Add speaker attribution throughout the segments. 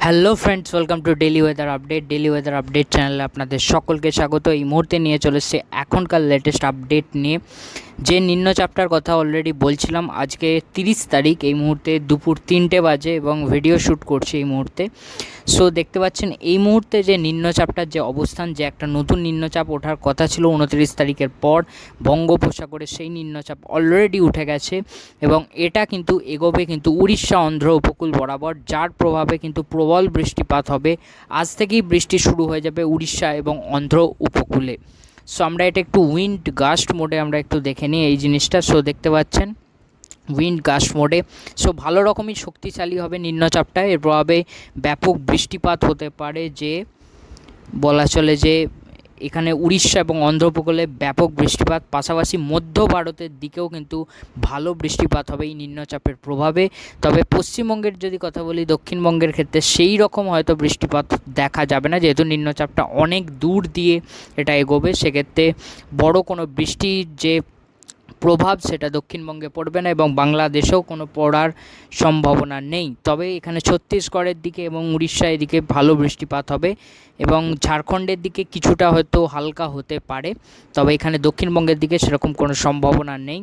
Speaker 1: Hello friends, welcome to daily weather update চ্যানেলে আপনাদের সকলকে স্বাগত। এই মুহূর্তে নিয়ে চলে এসেছে এখনকার লেটেস্ট আপডেট নিয়ে। যে নিম্নচাপটার কথা অলরেডি বলছিলাম, আজকে 30 তারিখ, এই মুহূর্তে দুপুর 3টে বাজে এবং ভিডিও শ্যুট করছি এই মুহূর্তে। সো দেখতে পাচ্ছেন এই মুহূর্তে যে নিম্নচাপটার যে অবস্থান, যে একটা নতুন নিম্নচাপ ওঠার কথা ছিল 29 তারিখের পর বঙ্গোপসাগরে, সেই নিম্নচাপ অলরেডি উঠে গেছে এবং এটা কিন্তু এগোবে কিন্তু উড়িষ্যা অন্ধ্র উপকূল বরাবর, যার প্রভাবে কিন্তু প্রবল বৃষ্টিপাত হবে। আজ থেকেই বৃষ্টি শুরু হয়ে যাবে উড়িষ্যা এবং অন্ধ্র উপকূলে। সো আমরা এটা একটু উইন্ড গাস্ট মোডে আমরা একটু দেখে নিই এই জিনিসটা। সো দেখতে পাচ্ছেন উইন্ড গাস্ট মোডে। সো ভালো রকমই শক্তিশালী হবে নিম্নচাপটা, এর প্রভাবে ব্যাপক বৃষ্টিপাত হতে পারে, যে বলা চলে যে এখানে উড়িষ্যা এবং অন্ধ্র উপকূলে ব্যাপক বৃষ্টিপাত, পাশাপাশি মধ্য ভারতের দিকেও কিন্তু ভালো বৃষ্টিপাত হবে এই নিম্নচাপের প্রভাবে। তবে পশ্চিমবঙ্গের যদি কথা বলি, দক্ষিণবঙ্গের ক্ষেত্রে সেই রকম হয়তো বৃষ্টিপাত দেখা যাবে না, যেহেতু নিম্নচাপটা অনেক দূর দিয়ে এটা এগোবে। সেক্ষেত্রে বড় কোনো বৃষ্টির যে প্রভাব সেটা দক্ষিণবঙ্গে পড়বে না এবং বাংলাদেশেও কোনো পড়ার সম্ভাবনা নেই। তবে এখানে ছত্তিশগড়ের দিকে এবং উড়িষ্যা এদিকে ভালো বৃষ্টিপাত হবে এবং ঝাড়খণ্ডের দিকে কিছুটা হয়তো হালকা হতে পারে, তবে এখানে দক্ষিণবঙ্গের দিকে সেরকম কোনো সম্ভাবনা নেই।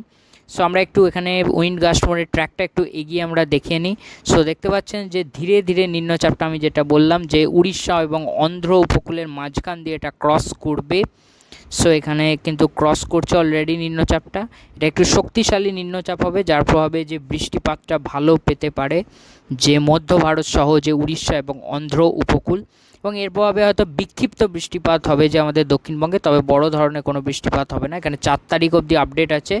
Speaker 1: সো আমরা একটু এখানে উইন্ড গাস্ট মোডের ট্র্যাকটা একটু এগিয়ে আমরা দেখিয়ে নিই। সো দেখতে পাচ্ছেন যে ধীরে ধীরে নিম্নচাপটা, আমি যেটা বললাম যে উড়িষ্যা এবং অন্ধ্র উপকূলের মাঝখান দিয়ে এটা ক্রস করবে। সো এখানে কিন্তু ক্রস করছে অলরেডি নিম্নচাপটা। এটা একটু শক্তিশালী নিম্নচাপ হবে, যার প্রভাবে যে বৃষ্টিপাতটা ভালো পেতে পারে যে মধ্য ভারত সহ যে উড়িষ্যা এবং অন্ধ্র উপকূল, এবং এর প্রভাবে হয়তো বিক্ষিপ্ত বৃষ্টিপাত হবে যে আমাদের দক্ষিণবঙ্গে, তবে বড় ধরনের কোনো বৃষ্টিপাত হবে না। এখানে 4 তারিখ অবধি আপডেট আছে,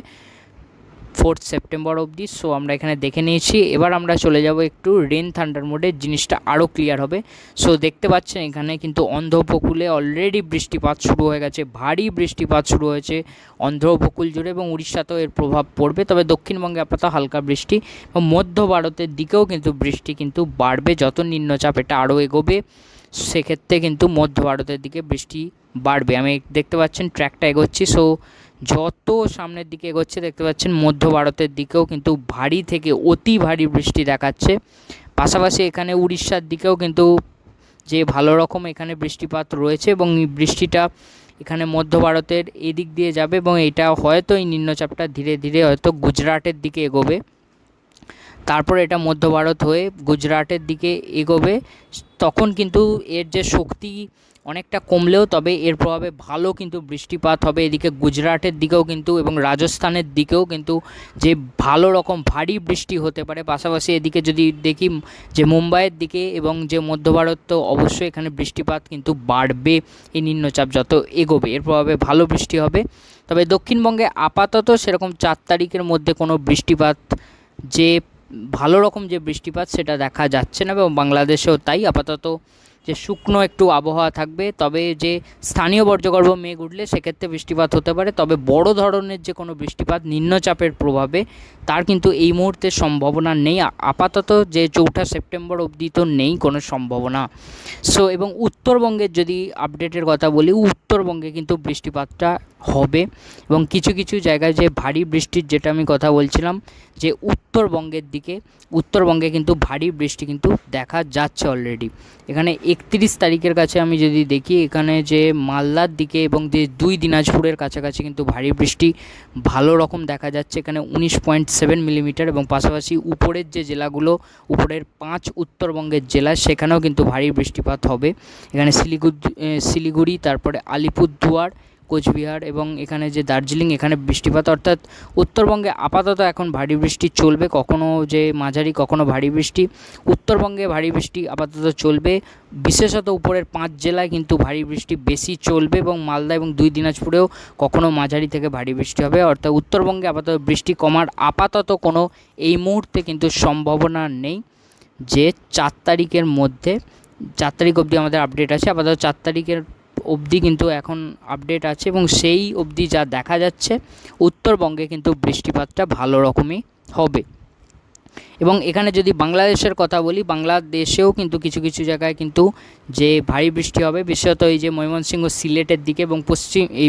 Speaker 1: 4 সেপ্টেম্বর অবধি। সো আমরা এখানে দেখে নিয়েছি। এবার আমরা চলে যাব একটু রেন থান্ডার মোডে, জিনিসটা আরও ক্লিয়ার হবে। সো দেখতে পাচ্ছেন এখানে কিন্তু অন্ধ্র উপকূলে অলরেডি বৃষ্টিপাত শুরু হয়ে গেছে, ভারী বৃষ্টিপাত শুরু হয়েছে অন্ধ্র উপকূল জুড়ে এবং উড়িষ্যাতেও এর প্রভাব পড়বে। তবে দক্ষিণবঙ্গে আপাতত হালকা বৃষ্টি এবং মধ্য ভারতের দিকেও কিন্তু বৃষ্টি কিন্তু বাড়বে যত নিম্নচাপ এটা আরও এগোবে। সেক্ষেত্রে কিন্তু মধ্য ভারতের দিকে বৃষ্টি বাড়বে। আমি দেখতে পাচ্ছেন ট্র্যাকটা এগোচ্ছি। সো যত সামনের দিকে এগোচ্ছে দেখতে পাচ্ছেন মধ্য ভারতের দিকেও কিন্তু ভারী থেকে অতি ভারী বৃষ্টি দেখাচ্ছে। পাশাপাশি এখানে উড়িষ্যার দিকেও কিন্তু যে ভালো রকম এখানে বৃষ্টিপাত রয়েছে এবং এই বৃষ্টিটা এখানে মধ্য ভারতের এদিক দিয়ে যাবে এবং এটা হয়তো এই নিম্নচাপটা ধীরে ধীরে হয়তো গুজরাটের দিকে এগোবে, তারপর এটা মধ্য ভারত হয়ে গুজরাটের দিকে এগোবে। তখন কিন্তু এর যে শক্তি অনেকটা কমলেও তবে এর প্রভাবে ভালো কিন্তু বৃষ্টিপাত হবে এদিকে গুজরাটের দিকেও কিন্তু, এবং রাজস্থানের দিকেও কিন্তু যে ভালো রকম ভারী বৃষ্টি হতে পারে। পাশাপাশি এদিকে যদি দেখি যে মুম্বাইয়ের দিকে এবং যে মধ্য ভারত, তো অবশ্যই এখানে বৃষ্টিপাত কিন্তু বাড়বে এই নিম্নচাপ যত এগোবে, এর প্রভাবে ভালো বৃষ্টি হবে। তবে দক্ষিণবঙ্গে আপাতত সেরকম 4 তারিখের মধ্যে কোনো বৃষ্টিপাত, যে ভালো রকম যে বৃষ্টিপাত সেটা দেখা যাচ্ছে না এবং বাংলাদেশেও তাই। আপাতত যে শুকনো একটু আবহাওয়া থাকবে, তবে যে স্থানীয় বর্জ্যগর্ভ মেঘ উঠলে সেক্ষেত্রে বৃষ্টিপাত হতে পারে। তবে বড় ধরনের যে কোনো বৃষ্টিপাত নিম্নচাপের প্রভাবে তার কিন্তু এই মুহূর্তে সম্ভাবনা নেই আপাতত, যে 4 সেপ্টেম্বর অবধি তো নেই কোনো সম্ভাবনা। সো এবং উত্তরবঙ্গের যদি আপডেটের কথা বলি, উত্তরবঙ্গে কিন্তু বৃষ্টিপাতটা হবে এবং কিছু কিছু জায়গায় যে ভারী বৃষ্টির যেটা আমি কথা বলছিলাম, যে উত্তরবঙ্গের দিকে, উত্তরবঙ্গে কিন্তু ভারী বৃষ্টি কিন্তু দেখা যাচ্ছে অলরেডি। এখানে 31 তারিখের কাছে আমি যদি দেখি, এখানে যে মালদার দিকে এবং যে 2 দিনাজপুরের কাছাকাছি কিন্তু ভারী বৃষ্টি ভালো রকম দেখা যাচ্ছে। এখানে 19.7 মিলিমিটার এবং পাশাপাশি উপরের যে জেলাগুলো, উপরের 5 উত্তরবঙ্গের জেলা, সেখানেও কিন্তু ভারী বৃষ্টিপাত হবে। এখানে শিলিগুড়ি, তারপরে আলিপুরদুয়ার, কোচবিহার এবং এখানে যে দার্জিলিং, এখানে বৃষ্টিপাত, অর্থাৎ উত্তরবঙ্গে আপাতত এখন ভারী বৃষ্টি চলবে, কখনও যে মাঝারি কখনও ভারী বৃষ্টি। উত্তরবঙ্গে ভারী বৃষ্টি আপাতত চলবে, বিশেষত উপরের 5 জেলায় কিন্তু ভারী বৃষ্টি বেশি চলবে এবং মালদা এবং 2 দিনাজপুরেও কখনও মাঝারি থেকে ভারী বৃষ্টি হবে। অর্থাৎ উত্তরবঙ্গে আপাতত বৃষ্টি কমার আপাতত কোনো এই মুহূর্তে কিন্তু সম্ভাবনা নেই। যে 4 তারিখের মধ্যে, 4 তারিখ অবধি আমাদের আপডেট আছে, আপাতত 4 তারিখের অবধি কিন্তু এখন আপডেট আছে এবং সেই অবধি যা দেখা যাচ্ছে উত্তরবঙ্গে কিন্তু বৃষ্টিপাতটা ভালো রকমই হবে। এবং এখানে যদি বাংলাদেশের কথা বলি, বাংলাদেশেও কিন্তু কিছু কিছু জায়গায় কিন্তু যে ভারী বৃষ্টি হবে, বিশেষত এই যে ময়মনসিংহ সিলেটের দিকে এবং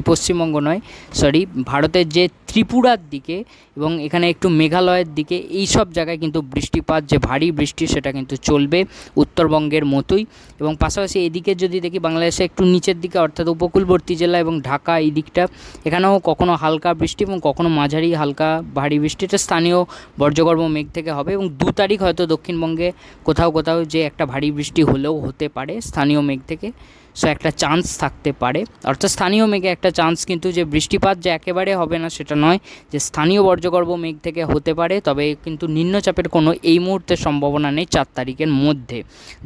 Speaker 1: পশ্চিমবঙ্গ নয়, সরি, ভারতের যে ত্রিপুরার দিকে এবং এখানে একটু মেঘালয়ের দিকে, এই সব জায়গায় কিন্তু বৃষ্টিপাত, যে ভারী বৃষ্টি, সেটা কিন্তু চলবে উত্তরবঙ্গের মতোই। এবং পাশাপাশি এদিকে যদি দেখি বাংলাদেশে একটু নিচের দিকে, অর্থাৎ উপকূলবর্তী জেলা এবং ঢাকা, এই দিকটা, এখানেও কখনো হালকা বৃষ্টি এবং কখনো মাঝারি হালকা ভারী বৃষ্টি, এটা স্থানীয় বর্জ্যগর্ভ মেঘ থেকে হবে। এবং 2 তারিখ হয়তো দক্ষিণবঙ্গে কোথাও কোথাও যে একটা ভারী বৃষ্টি হলেও হতে পারে স্থানীয় মেঘ থেকে, সো একটা চান্স থাকতে পারে, অর্থাৎ স্থানীয় মেঘে একটা চান্স, কিন্তু যে বৃষ্টিপাত যে একেবারে হবে না সেটা নয়, যে স্থানীয় বর্জ্যগর্ভ মেঘ থেকে হতে পারে। তবে কিন্তু নিম্নচাপের কোনো এই মুহূর্তে সম্ভাবনা নেই 4 তারিখের মধ্যে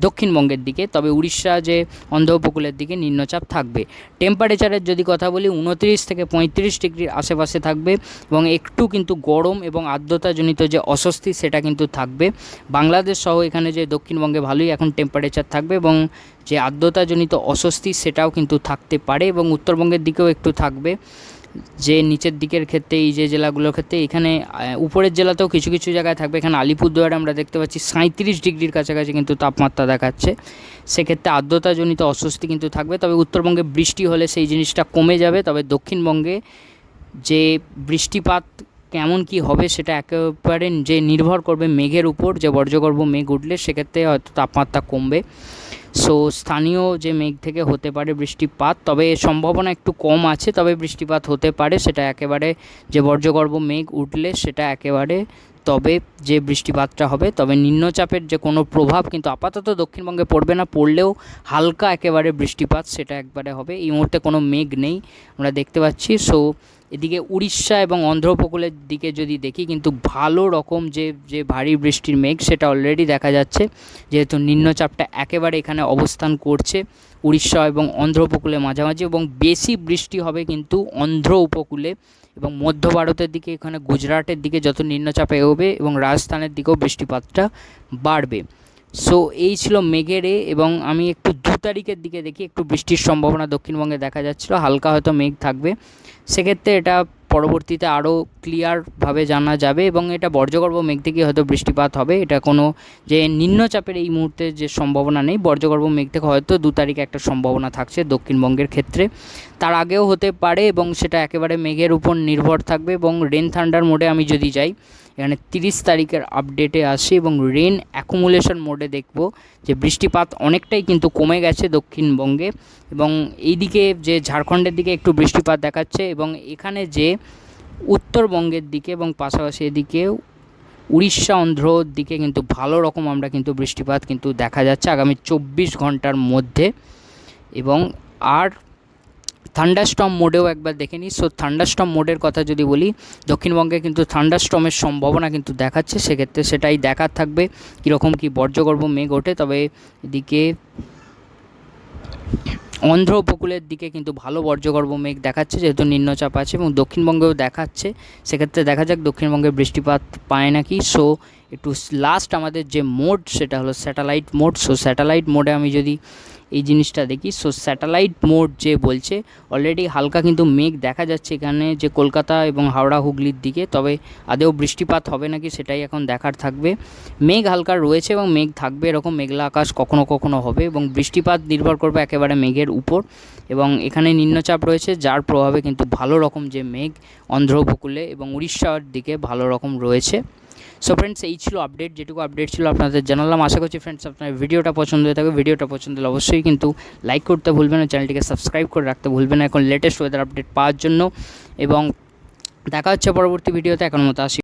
Speaker 1: দক্ষিণবঙ্গের দিকে। তবে উড়িষ্যা যে অন্ধ্র উপকূলের দিকে নিম্নচাপ থাকবে। টেম্পারেচারের যদি কথা বলি, 29 থেকে 35 ডিগ্রির আশেপাশে থাকবে এবং একটু কিন্তু গরম এবং আর্দ্রতাজনিত যে অস্বস্তি সেটা কিন্তু থাকবে। বাংলাদেশ সহ এখানে যে দক্ষিণবঙ্গে ভালোই এখন টেম্পারেচার থাকবে এবং যে আর্দ্রতাজনিত অস্বস্তি সেটাও কিন্তু থাকতে পারে। এবং উত্তরবঙ্গের দিকেও একটু থাকবে, যে নিচের দিকের ক্ষেত্রে, এই যে জেলাগুলোর ক্ষেত্রে, এখানে উপরের জেলাতেও কিছু কিছু জায়গায় থাকবে। এখানে আলিপুরদুয়ারে আমরা দেখতে পাচ্ছি 37 ডিগ্রির কাছাকাছি কিন্তু তাপমাত্রা দেখাচ্ছে, সেক্ষেত্রে আর্দ্রতাজনিত অস্বস্তি কিন্তু থাকবে। তবে উত্তরবঙ্গে বৃষ্টি হলে সেই জিনিসটা কমে যাবে। তবে দক্ষিণবঙ্গে যে বৃষ্টিপাত কেমন কি হবে সেটা একেবারে যে নির্ভর করবে মেঘের উপর, যে বর্জ্যগর্ভ মেঘ উঠলে সেক্ষেত্রে হয়তো তাপমাত্রা কমবে। সো স্থানীয় যে মেঘ থেকে হতে পারে বৃষ্টিপাত, তবে সম্ভাবনা একটু কম আছে, তবে বৃষ্টিপাত হতে পারে, সেটা একেবারে যে বর্জ্যগর্ভ মেঘ উঠলে সেটা একেবারে, তবে যে বৃষ্টিপাতটা হবে। তবে নিম্নচাপের যে কোনো প্রভাব কিন্তু আপাতত দক্ষিণবঙ্গে পড়বে না, পড়লেও হালকা একেবারে বৃষ্টিপাত সেটা একবারে হবে। এই মুহূর্তে কোনো মেঘ নেই আমরা দেখতে পাচ্ছি। সো এদিকে উড়িষ্যা এবং অন্ধ্র উপকূলের দিকে যদি দেখি, কিন্তু ভালো রকম যে ভারী বৃষ্টির মেঘ সেটা অলরেডি দেখা যাচ্ছে, যেহেতু নিম্নচাপটা একেবারে এখানে অবস্থান করছে উড়িষ্যা এবং অন্ধ্র উপকূলে মাঝামাঝি। এবং বেশি বৃষ্টি হবে কিন্তু অন্ধ্র উপকূলে এবং মধ্য ভারতের দিকে, এখানে গুজরাটের দিকে যত নিম্নচাপ এগোবে এবং রাজস্থানের দিকেও বৃষ্টিপাতটা বাড়বে। সো এই ছিল মেঘের এবং আমি একটু 2 তারিখের দিকে দেখি, একটু বৃষ্টির সম্ভাবনা দক্ষিণবঙ্গে দেখা যাচ্ছিলো, হালকা হয়তো মেঘ থাকবে, সেক্ষেত্রে এটা পরবর্তীতে আরও ক্লিয়ারভাবে জানা যাবে এবং এটা বর্জ্যগর্ভ মেঘ থেকে হয়তো বৃষ্টিপাত হবে। এটা কোনো যে নিম্নচাপের এই মুহূর্তে যে সম্ভাবনা নেই, বর্জ্যগর্ভ মেঘ থেকে হয়তো 2 তারিখে একটা সম্ভাবনা থাকছে দক্ষিণবঙ্গের ক্ষেত্রে, তার আগেও হতে পারে এবং সেটা একেবারে মেঘের উপর নির্ভর থাকবে। এবং রেন থান্ডার মোডে আমি যদি যাই, এখানে 30 তারিখের আপডেটে আসি এবং রেন অ্যাকুমুলেশন মোডে দেখব যে বৃষ্টিপাত অনেকটাই কিন্তু কমে গেছে দক্ষিণবঙ্গে এবং এইদিকে যে ঝাড়খণ্ডের দিকে একটু বৃষ্টিপাত দেখাচ্ছে এবং এখানে যে উত্তরবঙ্গের দিকে এবং পাশাপাশি এদিকে উড়িষ্যা অন্ধ্রর দিকে কিন্তু ভালো রকম আমরা কিন্তু বৃষ্টিপাত কিন্তু দেখা যাচ্ছে আগামী 24 ঘন্টার মধ্যে। এবং আর থান্ডারস্টর্ম মোডেও একবার দেখে নিই। সো থান্ডারস্টর্ম মোডের কথা যদি বলি, দক্ষিণবঙ্গে কিন্তু থান্ডারস্টর্মের সম্ভাবনা কিন্তু দেখাচ্ছে, সেক্ষেত্রে সেটাই দেখার থাকবে কীরকম কী বর্জ্যগর্ভ মেঘ ওঠে। তবে এদিকে অন্ধ্র উপকূলের দিকে কিন্তু ভালো বর্জ্যগর্ভ মেঘ দেখাচ্ছে, যেহেতু নিম্নচাপ আছে এবং দক্ষিণবঙ্গেও দেখাচ্ছে, সেক্ষেত্রে দেখা যাক দক্ষিণবঙ্গে বৃষ্টিপাত পায় নাকি। সো একটু লাস্ট আমাদের যে মোড সেটা হলো স্যাটেলাইট মোড। সো স্যাটেলাইট মোডে আমি যদি এই জিনিসটা দেখি, সো স্যাটেলাইট মোড যে বলছে অলরেডি হালকা কিন্তু মেঘ দেখা যাচ্ছে এখানে যে কলকাতা এবং হাওড়া হুগলির দিকে, তবে আদৌ বৃষ্টিপাত হবে নাকি সেটাই এখন দেখার থাকবে। মেঘ হালকা রয়েছে এবং মেঘ থাকবে, এরকম মেঘলা আকাশ কখনো কখনো হবে এবং বৃষ্টিপাত নির্ভর করবে একেবারে মেঘের উপর। এবং এখানে নিম্নচাপ রয়েছে যার প্রভাবে কিন্তু ভালো রকম যে মেঘ অন্ধ্র উপকূলে এবং উড়িষ্যার দিকে ভালো রকম রয়েছে। সো ফ্রেন্ডস, এই ছিল আপডেট, যেটুকু আপডেট ছিল আপনাদের জানালাম। আশা করছি ফ্রেন্ডস আপনার ভিডিওটা পছন্দ হয়ে থাকবে। ভিডিওটা পছন্দ হলে অবশ্যই কিন্তু লাইক করতে ভুলবেন না, চ্যানেলটিকে সাবস্ক্রাইব করে রাখতে ভুলবেন না এখন লেটেস্ট ওয়েদার আপডেট পাওয়ার জন্য। এবং দেখা হচ্ছে পরবর্তী ভিডিওতে, এখন মতো আসি।